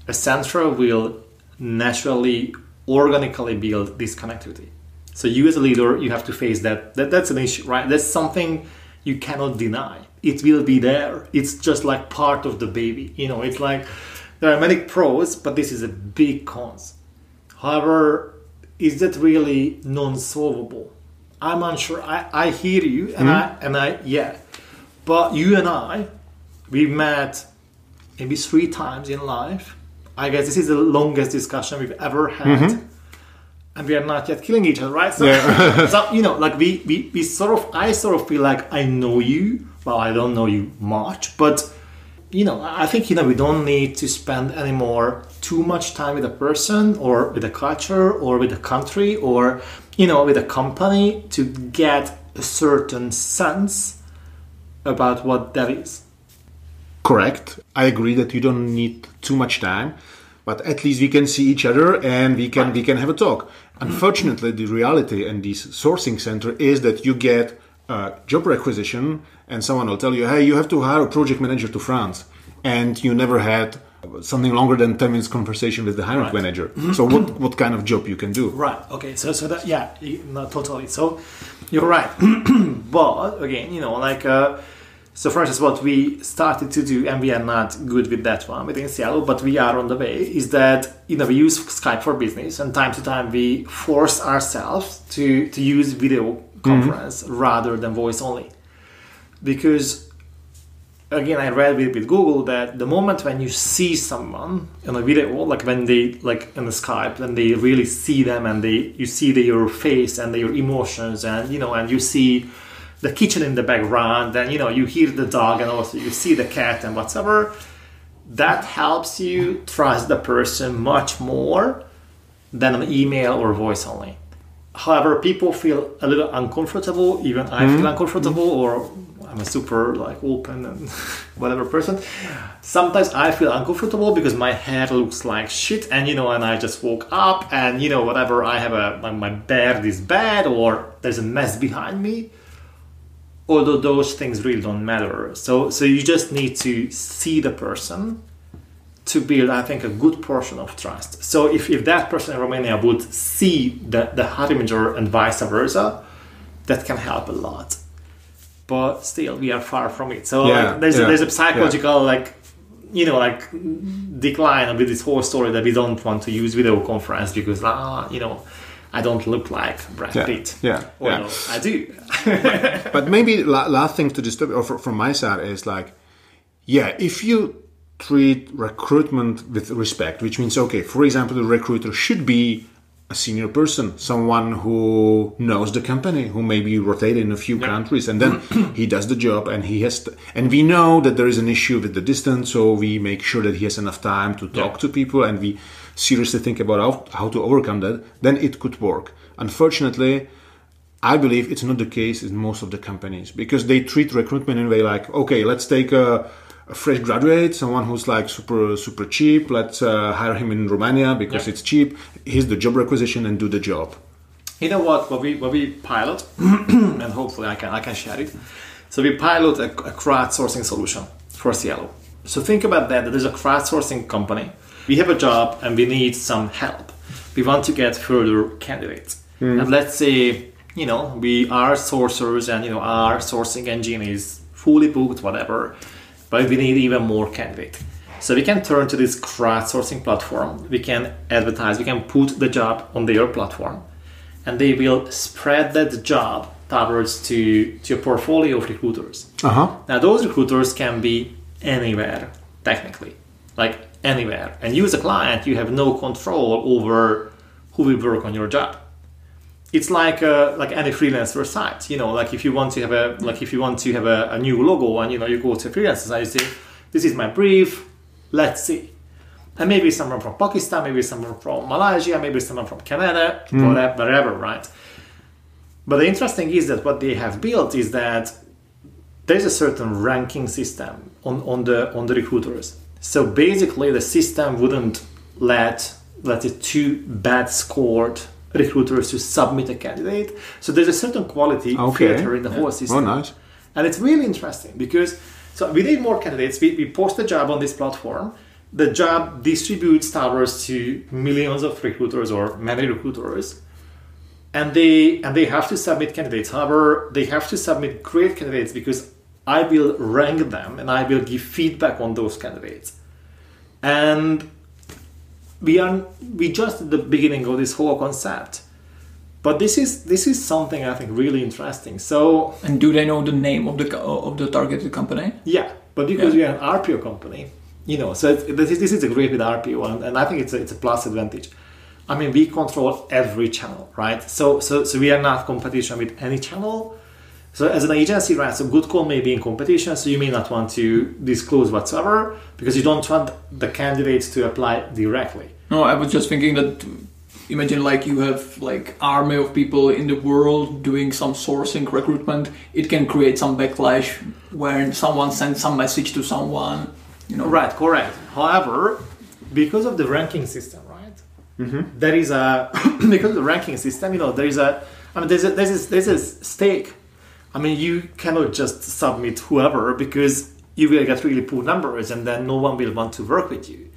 a center will naturally, organically build this connectivity. So you as a leader, you have to face that. That's an issue, right? That's something you cannot deny. It will be there. It's just like part of the baby. It's like there are many pros, but this is a big cons. However, is that really non-solvable? I'm unsure. I hear you, and I But you and I, we've met maybe 3 times in life. I guess this is the longest discussion we've ever had, and we are not yet killing each other, right? So, like we sort of, I sort of feel like I know you. Well, I don't know you much, but I think we don't need to spend any more too much time with a person or with a culture or with a country or, you know, with a company to get a certain sense about what that is. Correct. I agree that you don't need too much time, but at least we can see each other and we can have a talk. Unfortunately, the reality in this sourcing center is that you get a job requisition and someone will tell you, hey, you have to hire a project manager to France. And you never had something longer than 10 minutes conversation with the hiring manager. So what kind of job you can do? Right. Okay. So that, yeah, no, totally. So you're right. But again, you know, like, so for instance, what we started to do, and we are not good with that one within Cielo, but we are on the way, is that, you know, we use Skype for business, and time to time we force ourselves to use video conference rather than voice only. Because, again, I read with Google that the moment when you see someone in a video, like when they, like in the Skype, then they really see them and you see their face and their emotions, and, you know, and you see the kitchen in the background, and, you know, you hear the dog and also you see the cat and whatever, that helps you trust the person much more than an email or voice only. However, people feel a little uncomfortable, even I feel uncomfortable, or I'm a super like open and whatever person. Sometimes I feel uncomfortable because my hair looks like shit, and, you know, and I just woke up and, you know, whatever, I have my bed is bad or there's a mess behind me. Although those things really don't matter. So you just need to see the person to build, I think, a good portion of trust. So if that person in Romania would see the hiring manager and vice versa, that can help a lot. But still, we are far from it. So there's a psychological like, you know, like decline with this whole story that we don't want to use video conference because, you know, I don't look like Brad Pitt. Although I do. But maybe last thing to disturb, or from my side, is like, if you treat recruitment with respect, which means, okay, for example, the recruiter should be a senior person, someone who knows the company, who maybe rotated in a few countries, and then he does the job, and and we know that there is an issue with the distance, so we make sure that he has enough time to talk to people, and we seriously think about how to overcome that, then it could work. Unfortunately, I believe it's not the case in most of the companies, because they treat recruitment in a way like, okay, let's take a fresh graduate, someone who's like super cheap, let's hire him in Romania because it's cheap, here's the job requisition and do the job. You know what we pilot, and hopefully I can share it. So we pilot a crowdsourcing solution for Cielo. So think about that there's a crowdsourcing company. We have a job and we need some help. We want to get further candidates. And let's say, you know, we are sourcers and, you know, our sourcing engine is fully booked, whatever, but we need even more candidates. So we can turn to this crowdsourcing platform. We can advertise, we can put the job on their platform, and they will spread that job towards to a portfolio of recruiters. Now those recruiters can be anywhere, technically, like anywhere. And you as a client, you have no control over who will work on your job. It's like any freelancer site, you know, like if you want to have a new logo, and, you know, you go to a freelancer site, you say, this is my brief, let's see. And maybe someone from Pakistan, maybe someone from Malaysia, maybe someone from Canada, whatever, right? But the interesting is that what they have built is that there's a certain ranking system on the recruiters. So basically the system wouldn't let it too bad scored recruiters to submit a candidate. So there's a certain quality filter in the whole system. Oh, nice. And it's really interesting because we need more candidates. We post a job on this platform. The job distributes towards to millions of recruiters or many recruiters. And they have to submit candidates. However, they have to submit great candidates because I will rank them and I will give feedback on those candidates. And we just at the beginning of this whole concept, but this is something I think really interesting. So, and do they know the name of the targeted company? Yeah, but because we are an RPO company, you know, so this is a great with RPO, and I think it's a plus advantage. I mean, we control every channel, right? So we are not competition with any channel. So as an agency, right, so Good Call may be in competition, so you may not want to disclose whatsoever because you don't want the candidates to apply directly. No, I was just thinking that, imagine like you have like army of people in the world doing some sourcing recruitment. It can create some backlash when someone sends some message to someone, you know. Right, correct. However, because of the ranking system, right, there is a, because of the ranking system, you know, there's a stake. I mean, you cannot just submit whoever because you will get really poor numbers and then no one will want to work with you.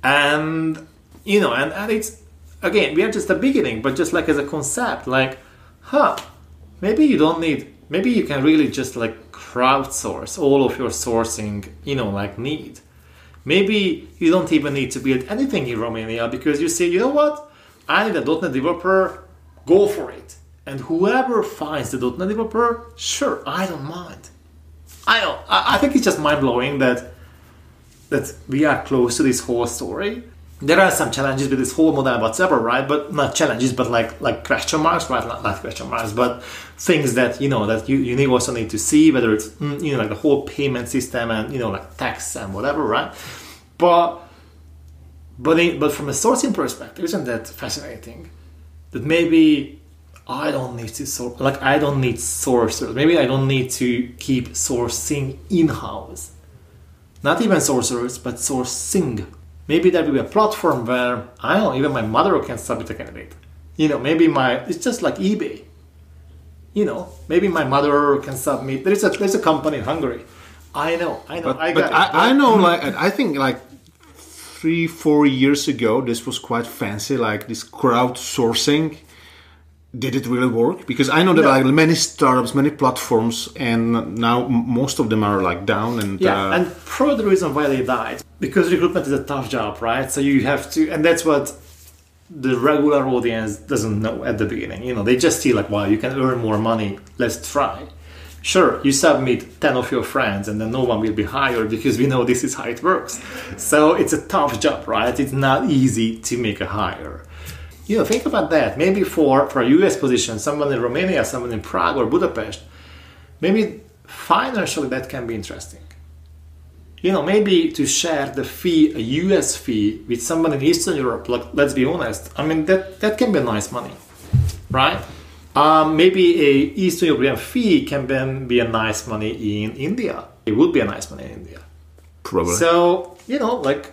And, you know, and it's, again, we are just the beginning, but just like as a concept, like, maybe you don't need, maybe you can really just like crowdsource all of your sourcing, you know, like need. Maybe you don't even need to build anything in Romania because you say, you know what, I need a .NET developer, go for it. And whoever finds the .NET developer, sure, I don't mind. I think it's just mind-blowing that we are close to this whole story. There are some challenges with this whole model whatsoever, right? But not challenges, but like question marks, right? Not question marks, but things that, you know, that you also need to see, whether it's, you know, like the whole payment system and, you know, like tax and whatever, right? But from a sourcing perspective, isn't that fascinating? That maybe I don't need to source, like I don't need sourcers. Maybe I don't need to keep sourcing in-house. Not even sourcers, but sourcing. Maybe there will be a platform where, I don't know, even my mother can submit a candidate. You know, maybe it's just like eBay. You know, maybe my mother can submit. There's a company in Hungary. I know. But I know, like, I think like 3-4 years ago, this was quite fancy, like this crowdsourcing. Did it really work? Because I know that like many startups, many platforms, and now most of them are like down. And and probably the reason why they died, because recruitment is a tough job, right? So you have to, and that's what the regular audience doesn't know at the beginning. You know, they just see like, wow, you can earn more money. Let's try. Sure, you submit 10 of your friends and then no one will be hired because we know this is how it works. So it's a tough job, right? It's not easy to make a hire. You know, think about that. Maybe for a US position, someone in Romania, someone in Prague or Budapest, maybe financially that can be interesting. You know, maybe to share the fee, a US fee, with someone in Eastern Europe, like, let's be honest, I mean, that can be nice money, right? Maybe a Eastern European fee can then be a nice money in India. It would be a nice money in India. Probably. So, you know, like,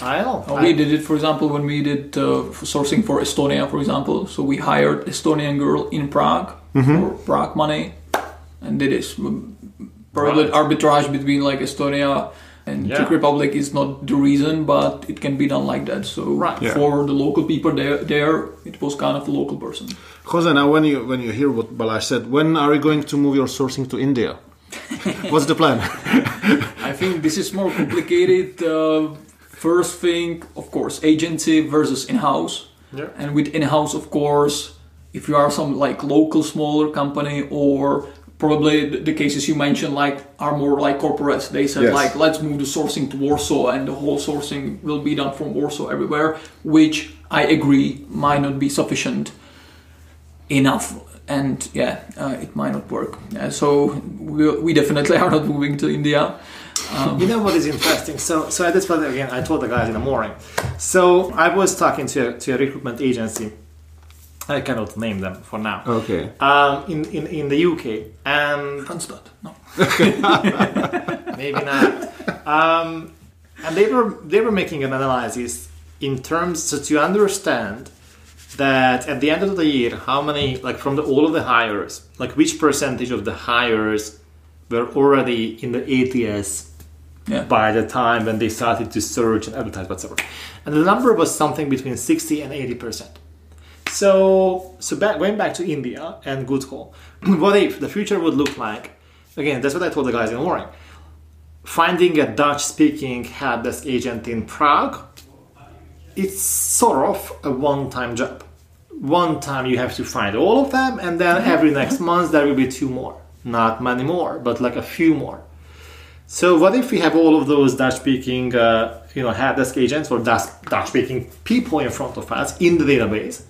I don't know. We did it, for example, when we did sourcing for Estonia, for example. So we hired Estonian girl in Prague for Prague money, and did this. Probably arbitrage between like Estonia and Czech Republic is not the reason, but it can be done like that. So for the local people there, it was kind of a local person. Jose, now when you hear what Balazs said, when are you going to move your sourcing to India? What's the plan? I think this is more complicated. First thing, of course, agency versus in-house. Yeah. And with in-house, of course, if you are some like local smaller company, or probably the cases you mentioned like are more like corporates. They said like, let's move the sourcing to Warsaw and the whole sourcing will be done from Warsaw everywhere, which I agree might not be sufficient enough. And it might not work. So we definitely are not moving to India. You know what is interesting? So that's what, again, I told the guys in the morning. So I was talking to a recruitment agency. I cannot name them for now. Okay. In the UK. And Randstad. No. Maybe not. And they were making an analysis in terms so to understand that at the end of the year, how many, like from all of the hires, like which percentage of the hires were already in the ATS by the time when they started to search and advertise whatsoever. And the number was something between 60 and 80%. So going back to India and Good Call, what if the future would look like, again, that's what I told the guys in the morning, finding a Dutch-speaking help desk agent in Prague, it's sort of a one-time job. One time you have to find all of them, and then every next month there will be 2 more. Not many more, but like a few more. So what if we have all of those Dutch-speaking, help desk agents or Dutch-speaking people in front of us in the database,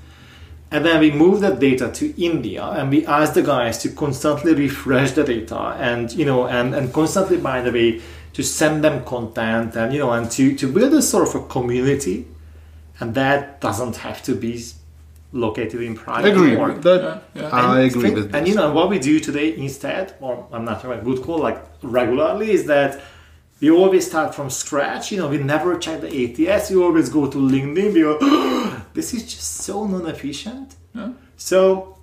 And then we moved that data to India, and we asked the guys to constantly refresh the data, and and constantly, by the way, to send them content, and and to build a sort of a community, and that doesn't have to be located in private. I agree. I agree with this. And what we do today instead, or I'm not sure I would call like regularly, is that we always start from scratch. We never check the ATS. We always go to LinkedIn. We go, this is just so non-efficient. Yeah. So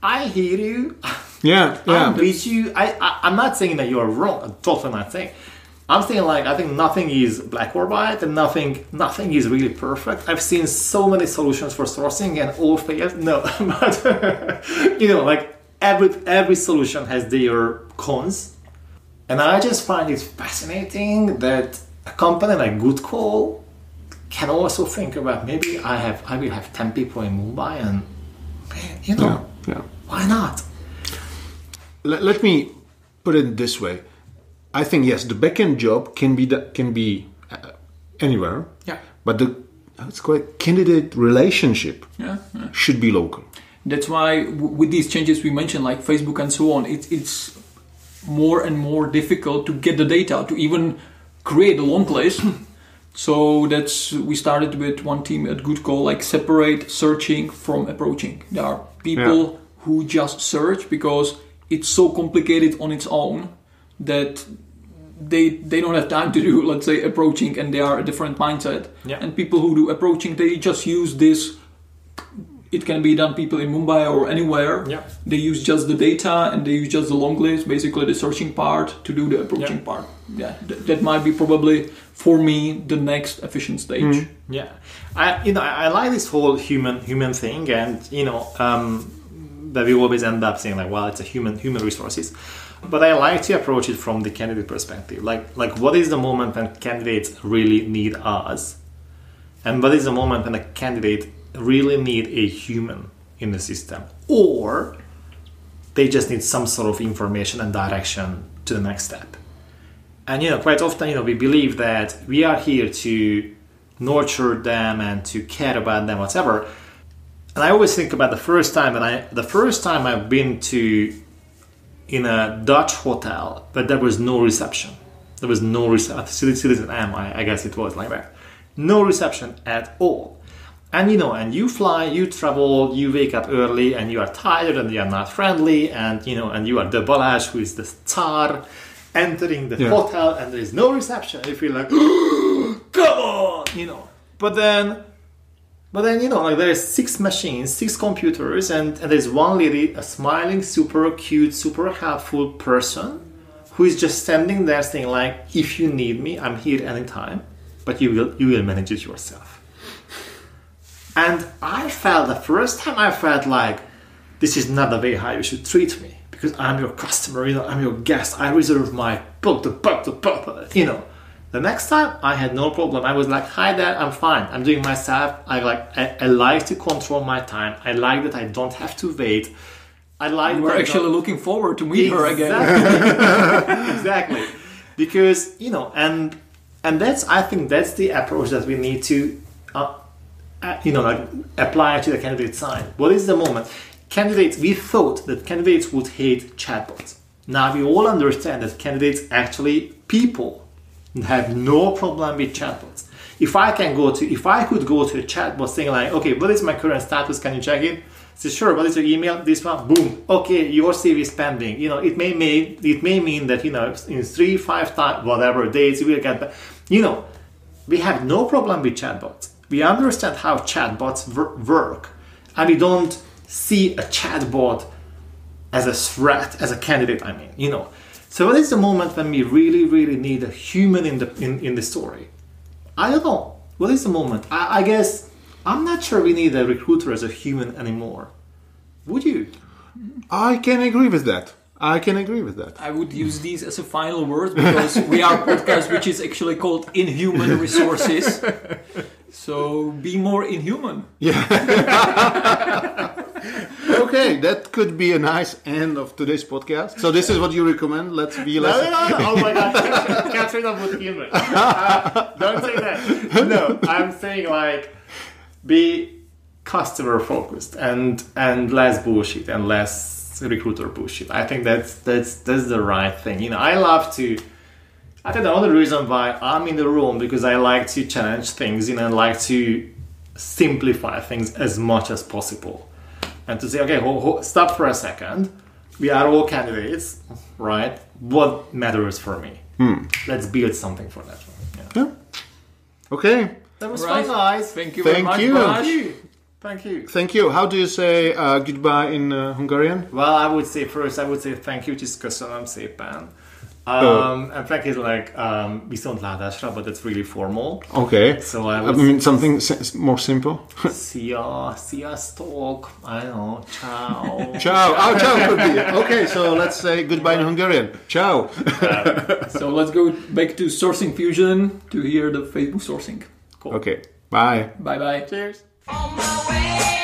I hear you. Yeah. I'm with you. I'm not saying that you're wrong. I'm totally not saying. I'm saying like I think nothing is black or white, and nothing is really perfect. I've seen so many solutions for sourcing and all failed. No, but like every solution has their cons. And I just find it fascinating that a company like Good Call can also think about maybe I will have 10 people in Mumbai, and why not? Let me put it this way. I think yes, the backend job can be anywhere. Yeah. But the candidate relationship should be local. That's why with these changes we mentioned, like Facebook and so on, it's more and more difficult to get the data to even create a long list. So we started with one team at Good Call, like separate searching from approaching. There are people who just search because it's so complicated on its own that they don't have time to do, let's say, approaching, and they are a different mindset. Yeah. And people who do approaching, they just use this. It can be done people in Mumbai or anywhere. Yeah. They use just the data and they use just the long list, basically the searching part, to do the approaching part. Yeah, that might be probably for me the next efficient stage. Mm. Yeah, I like this whole human thing, and that we always end up saying like, well, it's a human resources. But I like to approach it from the candidate perspective. Like what is the moment when candidates really need us, and what is the moment when a candidate really need a human in the system, or they just need some sort of information and direction to the next step. And quite often we believe that we are here to nurture them and to care about them, whatever. And I always think about the first time I've been to in a Dutch hotel, but there was no reception. There was no reception. Citizen M, I guess it was like that. No reception at all. And and you fly, you travel, you wake up early, and you are tired, and you are not friendly, and and you are the Balazs, who is the star, entering the hotel, and there is no reception. You feel like, come on, But then like there is 6 machines, 6 computers, and there's one lady, a smiling, super cute, super helpful person, who is just standing there saying like, if you need me, I'm here anytime, but you will manage it yourself. And the first time I felt like, this is not the way how you should treat me, because I'm your customer, I'm your guest, I reserve my book. The next time I had no problem. I was like, hi there, I'm fine, I'm doing myself. I like to control my time. I like that I don't have to wait. We're actually looking forward to meet her again. Exactly. Because, and I think that's the approach that we need to apply to the candidate side. What is the moment? We thought that candidates would hate chatbots. Now we all understand that candidates people have no problem with chatbots. If I could go to a chatbot saying like, okay, what is my current status? Can you check it? Say, sure. What is your email? This one. Boom. Okay, your CV is pending. It may mean that in 3, 5 times, whatever days you will get back. We have no problem with chatbots. We understand how chatbots work, and we don't see a chatbot as a threat, as a candidate. So what is the moment when we really, really need a human in the story? I don't know. What is the moment? I guess I'm not sure we need a recruiter as a human anymore. Would you? I can agree with that. I would use these as a final word, because we are a podcast which is actually called Inhuman Resources. So be more inhuman. Yeah. Okay, that could be a nice end of today's podcast. So this is what you recommend. Let's be less. No. Oh my God, Catherine would kill me. Don't say that. No, I'm saying like be customer focused and less bullshit and less recruiter bullshit. I think that's the right thing. You know, I think the only reason why I'm in the room because I like to challenge things, you know, and like to simplify things as much as possible. And to say, okay, stop for a second. We are all candidates, right? What matters for me? Let's build something for that. Yeah. Okay. That was fun, guys. Thank you very much. Thank you. How do you say goodbye in Hungarian? Well, I would say thank you, which is köszönöm szépen. And Frank is like viszontlátásra, but that's really formal. Okay. So I mean something more simple. Sziasztok. I don't know. Ciao. Ciao. Oh, ciao could be. Okay, so let's say goodbye in Hungarian. Ciao. So let's go back to Sourcing Fusion to hear the Facebook sourcing. Cool. Okay. Bye. Bye. Cheers. On my way.